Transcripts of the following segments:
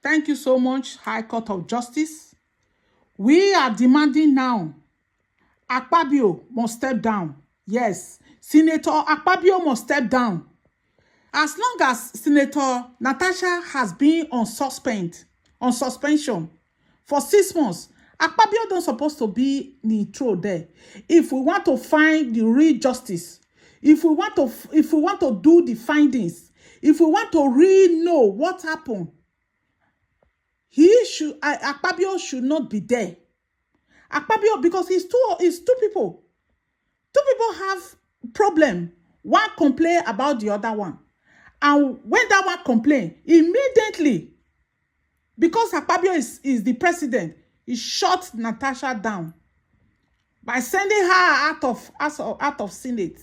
Thank you so much, High Court of Justice. We are demanding now, Akpabio must step down. Yes, Senator Akpabio must step down. As long as Senator Natasha has been on suspension for 6 months, Akpabio don't supposed to be in the throne there. If we want to find the real justice, if we want to do the findings, if we want to really know what happened, Akpabio should not be there. Akpabio, because it's two people. Two people have problem. One complain about the other one. And when that one complain, immediately, because Akpabio is the president, he shut Natasha down by sending her out of Senate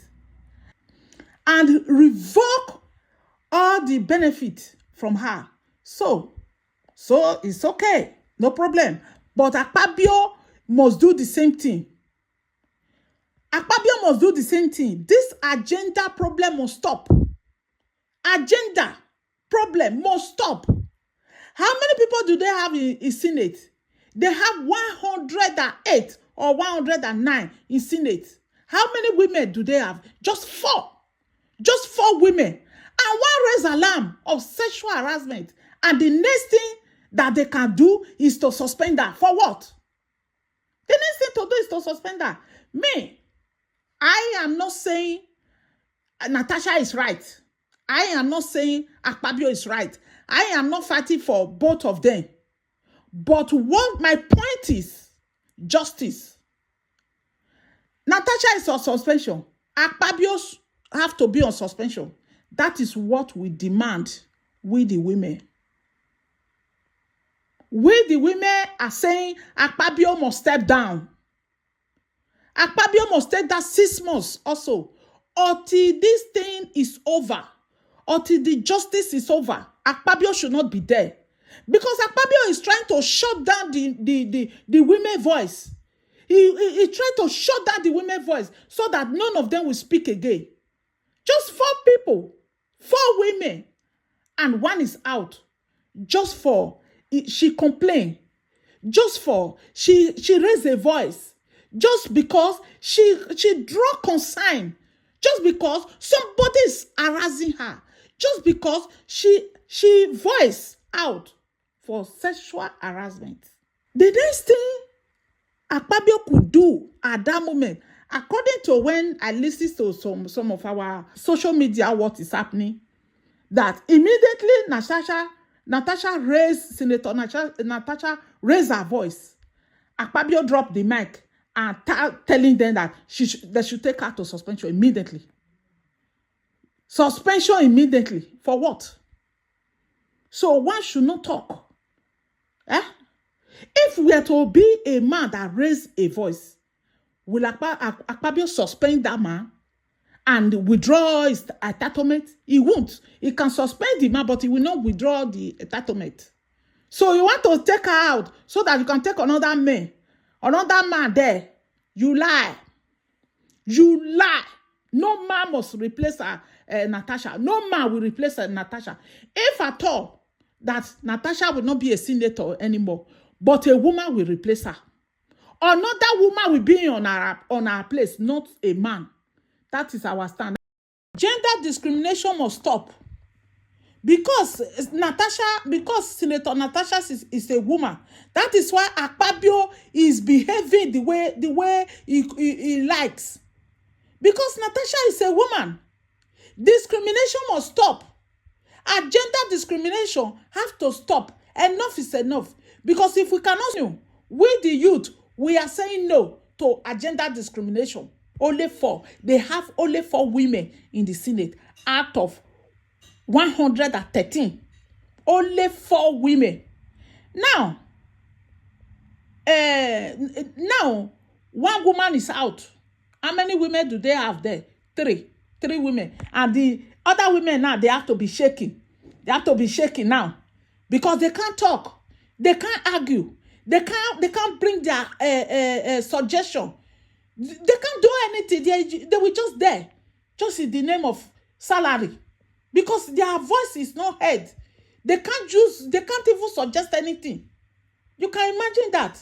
and revoke all the benefit from her. So it's okay, no problem. But Akpabio must do the same thing. Akpabio must do the same thing. This agenda problem must stop. Agenda problem must stop. How many people do they have in Senate? They have 108 or 109 in Senate. How many women do they have? Just 4. Just 4 women. And one raise alarm of sexual harassment. And the next thing that they can do is to suspend her. For what? The next thing to do is to suspend her. Me, I am not saying Natasha is right. I am not saying Akpabio is right. I am not fighting for both of them. But what my point is, justice. Natasha is on suspension. Akpabio have to be on suspension. That is what we demand, we the women. We the women are saying Akpabio must step down. Akpabio must take that 6 months also. Until this thing is over. Until the justice is over. Akpabio should not be there. Because Akpabio is trying to shut down the women's voice. He tried to shut down the women's voice so that none of them will speak again. Just 4 people. 4 women. And one is out. Just for she complained. Just for she raised a voice. Just because she draw concern. Just because somebody is harassing her. Just because she voiced out for sexual harassment. The next thing Akpabio could do at that moment, according to when I listened to some of our social media, what is happening, that immediately Natasha raised, Senator Natasha raised her voice. Akpabio dropped the mic and telling them that they should take her to suspension immediately. Suspension immediately. For what? So one should not talk. If we are to be a man that raised a voice, will Akpabio suspend that man and withdraw his entitlement? He won't. He can suspend the man, but he will not withdraw the entitlement. So you want to take her out so that you can take another man there. You lie. You lie. No man must replace Natasha. No man will replace Natasha. If at all that Natasha will not be a senator anymore, but a woman will replace her. Another woman will be on our place, not a man. That is our stand. Gender discrimination must stop. Because Senator Natasha is a woman. That is why Akpabio is behaving the way he likes. Because Natasha is a woman. Discrimination must stop. Gender discrimination have to stop. Enough is enough. Because if we cannot, we the youth, we are saying no to gender discrimination. Only 4. They have only 4 women in the Senate out of 113. Only 4 women. Now, one woman is out. How many women do they have there? 3. 3 women. And the other women now, they have to be shaking. They have to be shaking now. Because they can't talk. They can't argue. They can't bring their suggestion. They can't do anything. They were just there. Just in the name of salary. Because their voice is not heard. They can't even suggest anything. You can imagine that.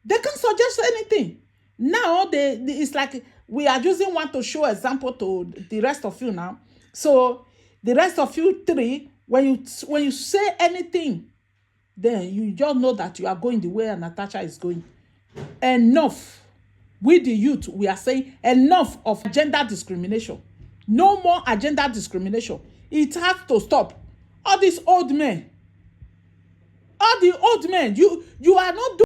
They can't suggest anything. Now it's like we are using one to show example to the rest of you now. So the rest of you three, when you say anything, then you just know that you are going the way Natasha is going. Enough. We the youth, we are saying enough of gender discrimination. No more agenda discrimination. It has to stop. All these old men, you are not doing